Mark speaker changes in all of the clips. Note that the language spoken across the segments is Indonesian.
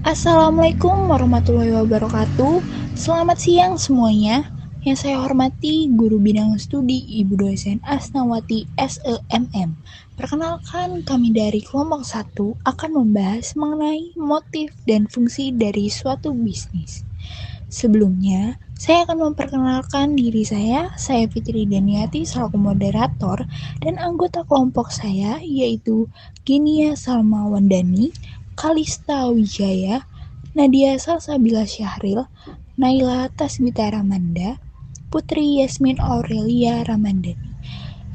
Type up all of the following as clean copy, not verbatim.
Speaker 1: Assalamualaikum warahmatullahi wabarakatuh. Selamat siang semuanya. Yang saya hormati Guru Bidang Studi Ibu Dosen Asnawati SEMM. Perkenalkan, kami dari kelompok 1 akan membahas mengenai motif dan fungsi dari suatu bisnis. Sebelumnya, saya akan memperkenalkan diri saya Fitri Daniati selaku moderator dan anggota kelompok saya yaitu Ginia Salma Wandani, Kalista Wijaya, Nadia Salsabila Syahril, Naila Tasbita Ramanda, Putri Yasmin Aurelia Ramandani.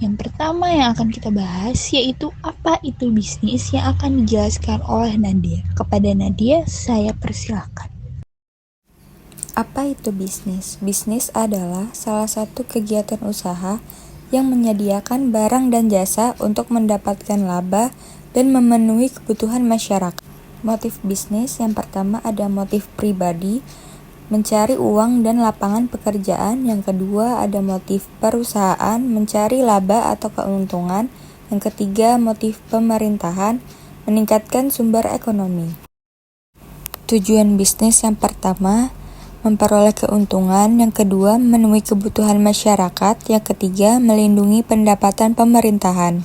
Speaker 1: Yang pertama yang akan kita bahas yaitu apa itu bisnis yang akan dijelaskan oleh Nadia. Kepada Nadia, saya persilahkan.
Speaker 2: Apa itu bisnis? Bisnis adalah salah satu kegiatan usaha yang menyediakan barang dan jasa untuk mendapatkan laba dan memenuhi kebutuhan masyarakat. Motif bisnis yang pertama ada motif pribadi, mencari uang dan lapangan pekerjaan. Yang kedua ada motif perusahaan, mencari laba atau keuntungan. Yang ketiga motif pemerintahan, meningkatkan sumber ekonomi. Tujuan bisnis yang pertama memperoleh keuntungan, yang kedua memenuhi kebutuhan masyarakat, yang ketiga melindungi pendapatan pemerintahan.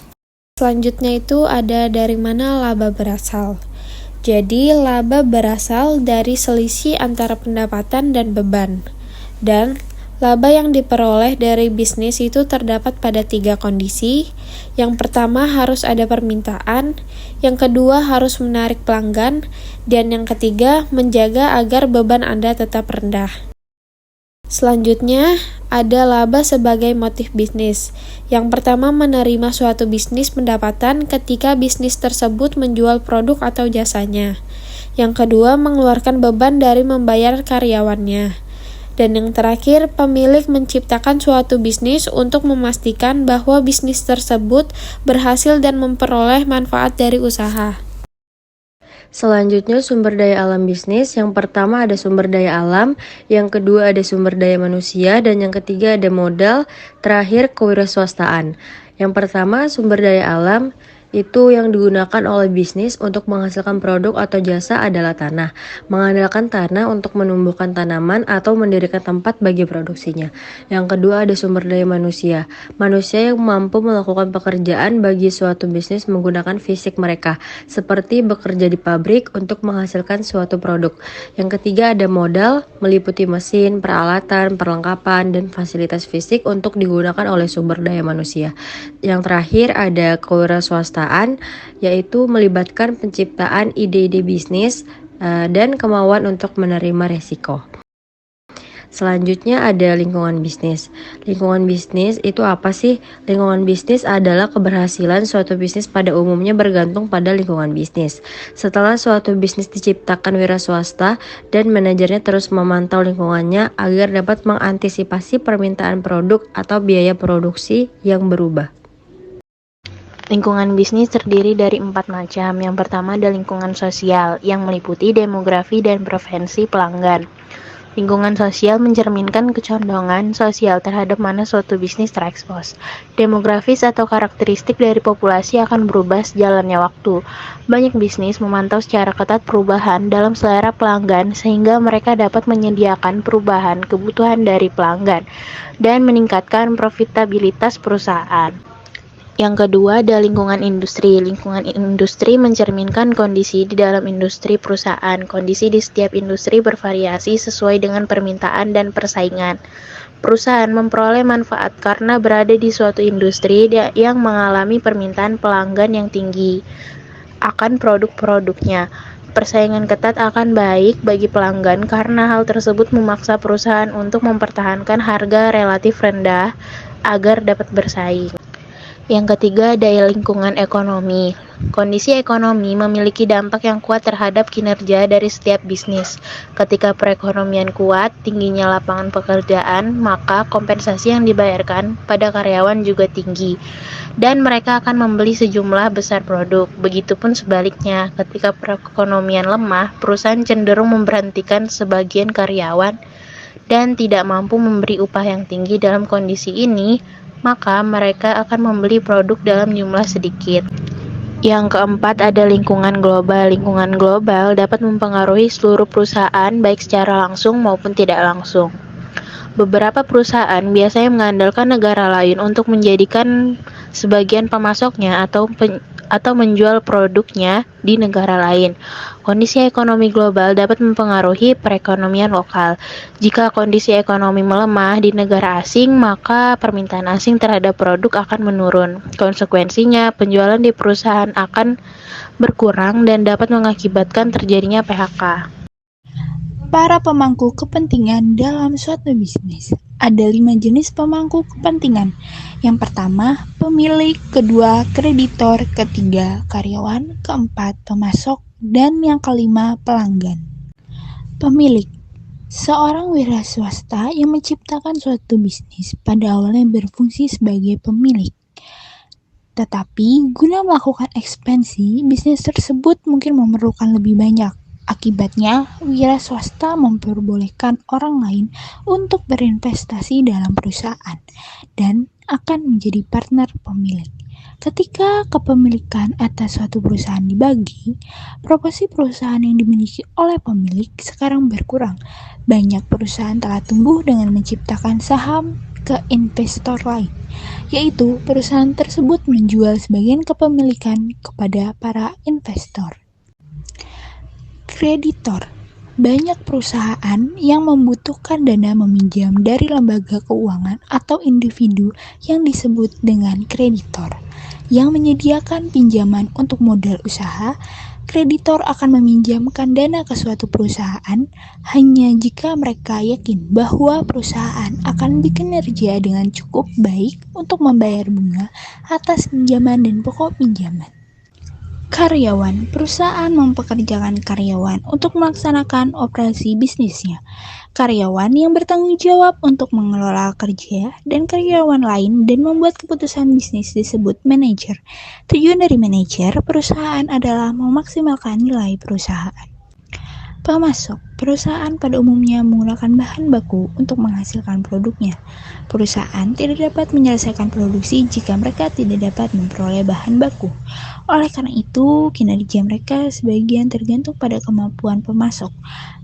Speaker 3: Selanjutnya itu ada dari mana laba berasal. Jadi laba berasal dari selisih antara pendapatan dan beban. Dan laba yang diperoleh dari bisnis itu terdapat pada 3 kondisi. Yang pertama harus ada permintaan, yang kedua harus menarik pelanggan, dan yang ketiga menjaga agar beban Anda tetap rendah. Selanjutnya, ada laba sebagai motif bisnis. Yang pertama menerima suatu bisnis pendapatan ketika bisnis tersebut menjual produk atau jasanya. Yang kedua mengeluarkan beban dari membayar karyawannya. Dan yang terakhir, pemilik menciptakan suatu bisnis untuk memastikan bahwa bisnis tersebut berhasil dan memperoleh manfaat dari usaha.
Speaker 4: Selanjutnya sumber daya alam bisnis. Yang pertama ada sumber daya alam, yang kedua ada sumber daya manusia, dan yang ketiga ada modal, terakhir kewirausahaan. Yang pertama sumber daya alam itu yang digunakan oleh bisnis untuk menghasilkan produk atau jasa adalah tanah. Mengandalkan tanah untuk menumbuhkan tanaman atau mendirikan tempat bagi produksinya. Yang kedua ada sumber daya manusia. Manusia yang mampu melakukan pekerjaan bagi suatu bisnis menggunakan fisik mereka, seperti bekerja di pabrik untuk menghasilkan suatu produk. Yang ketiga ada modal, meliputi mesin, peralatan, perlengkapan, dan fasilitas fisik untuk digunakan oleh sumber daya manusia. Yang terakhir ada kewirausahaan, yaitu melibatkan penciptaan ide-ide bisnis dan kemauan untuk menerima resiko. Selanjutnya ada lingkungan bisnis. Lingkungan bisnis itu apa sih? Lingkungan bisnis adalah keberhasilan suatu bisnis pada umumnya bergantung pada lingkungan bisnis. Setelah suatu bisnis diciptakan wira swasta dan manajernya terus memantau lingkungannya agar dapat mengantisipasi permintaan produk atau biaya produksi yang berubah.
Speaker 5: Lingkungan bisnis terdiri dari 4 macam. Yang pertama ada lingkungan sosial, yang meliputi demografi dan preferensi pelanggan. Lingkungan sosial mencerminkan kecondongan sosial terhadap mana suatu bisnis terekspos. Demografis atau karakteristik dari populasi akan berubah sejalannya waktu. Banyak bisnis memantau secara ketat perubahan dalam selera pelanggan sehingga mereka dapat menyediakan perubahan kebutuhan dari pelanggan dan meningkatkan profitabilitas perusahaan. Yang kedua ada lingkungan industri. Lingkungan industri mencerminkan kondisi di dalam industri perusahaan. Kondisi di setiap industri bervariasi sesuai dengan permintaan dan persaingan. Perusahaan memperoleh manfaat karena berada di suatu industri yang mengalami permintaan pelanggan yang tinggi akan produk-produknya. Persaingan ketat akan baik bagi pelanggan karena hal tersebut memaksa perusahaan untuk mempertahankan harga relatif rendah agar dapat bersaing. Yang ketiga ada lingkungan ekonomi. Kondisi ekonomi memiliki dampak yang kuat terhadap kinerja dari setiap bisnis. Ketika perekonomian kuat, tingginya lapangan pekerjaan, maka kompensasi yang dibayarkan pada karyawan juga tinggi. Dan mereka akan membeli sejumlah besar produk. Begitupun sebaliknya, ketika perekonomian lemah, perusahaan cenderung memberhentikan sebagian karyawan dan tidak mampu memberi upah yang tinggi. Dalam kondisi ini, maka mereka akan membeli produk dalam jumlah sedikit. Yang keempat ada lingkungan global. Lingkungan global dapat mempengaruhi seluruh perusahaan baik secara langsung maupun tidak langsung. Beberapa perusahaan biasanya mengandalkan negara lain untuk menjadikan sebagian pemasoknya atau menjual produknya di negara lain. Kondisi ekonomi global dapat mempengaruhi perekonomian lokal. Jika kondisi ekonomi melemah di negara asing, maka permintaan asing terhadap produk akan menurun. Konsekuensinya, penjualan di perusahaan akan berkurang dan dapat mengakibatkan terjadinya PHK.
Speaker 1: Para pemangku kepentingan dalam suatu bisnis. Ada 5 jenis pemangku kepentingan. Yang pertama, pemilik, kedua, kreditor, ketiga, karyawan, keempat, pemasok, dan yang kelima, pelanggan. Pemilik, seorang wira swasta yang menciptakan suatu bisnis pada awalnya berfungsi sebagai pemilik. Tetapi, guna melakukan ekspansi, bisnis tersebut mungkin memerlukan lebih banyak. Akibatnya, wira swasta memperbolehkan orang lain untuk berinvestasi dalam perusahaan dan akan menjadi partner pemilik. Ketika kepemilikan atas suatu perusahaan dibagi, proporsi perusahaan yang dimiliki oleh pemilik sekarang berkurang. Banyak perusahaan telah tumbuh dengan menciptakan saham ke investor lain, yaitu perusahaan tersebut menjual sebagian kepemilikan kepada para investor. Kreditor. Banyak perusahaan yang membutuhkan dana meminjam dari lembaga keuangan atau individu yang disebut dengan kreditor, yang menyediakan pinjaman untuk modal usaha. Kreditor akan meminjamkan dana ke suatu perusahaan hanya jika mereka yakin bahwa perusahaan akan bekerja dengan cukup baik untuk membayar bunga atas pinjaman dan pokok pinjaman. Karyawan. Perusahaan mempekerjakan karyawan untuk melaksanakan operasi bisnisnya. Karyawan yang bertanggung jawab untuk mengelola kerja dan karyawan lain dan membuat keputusan bisnis disebut manajer. Tujuan dari manajer perusahaan adalah memaksimalkan nilai perusahaan. Pemasok. Perusahaan pada umumnya menggunakan bahan baku untuk menghasilkan produknya. Perusahaan tidak dapat menyelesaikan produksi jika mereka tidak dapat memperoleh bahan baku. Oleh karena itu, kinerja mereka sebagian tergantung pada kemampuan pemasok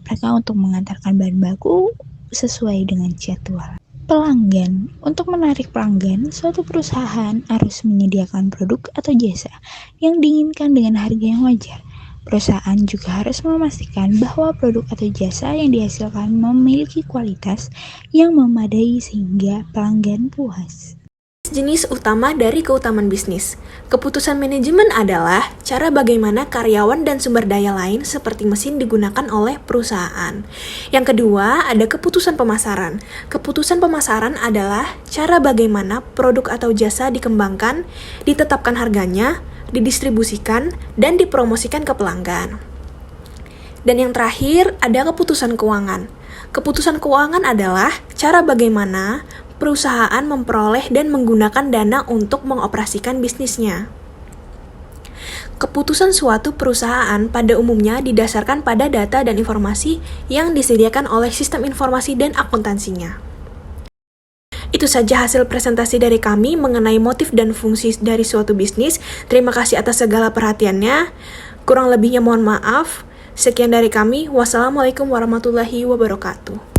Speaker 1: mereka untuk mengantarkan bahan baku sesuai dengan jadwal. Pelanggan. Untuk menarik pelanggan, suatu perusahaan harus menyediakan produk atau jasa yang diinginkan dengan harga yang wajar. Perusahaan juga harus memastikan bahwa produk atau jasa yang dihasilkan memiliki kualitas yang memadai sehingga pelanggan puas.
Speaker 6: Jenis utama dari keutamaan bisnis. Keputusan manajemen adalah cara bagaimana karyawan dan sumber daya lain seperti mesin digunakan oleh perusahaan. Yang kedua, ada keputusan pemasaran. Keputusan pemasaran adalah cara bagaimana produk atau jasa dikembangkan, ditetapkan harganya, didistribusikan, dan dipromosikan ke pelanggan. Dan yang terakhir, ada keputusan keuangan. Keputusan keuangan adalah cara bagaimana perusahaan memperoleh dan menggunakan dana untuk mengoperasikan bisnisnya. Keputusan suatu perusahaan pada umumnya didasarkan pada data dan informasi yang disediakan oleh sistem informasi dan akuntansinya. Itu saja hasil presentasi dari kami mengenai motif dan fungsi dari suatu bisnis. Terima kasih atas segala perhatiannya. Kurang lebihnya mohon maaf. Sekian dari kami. Wassalamualaikum warahmatullahi wabarakatuh.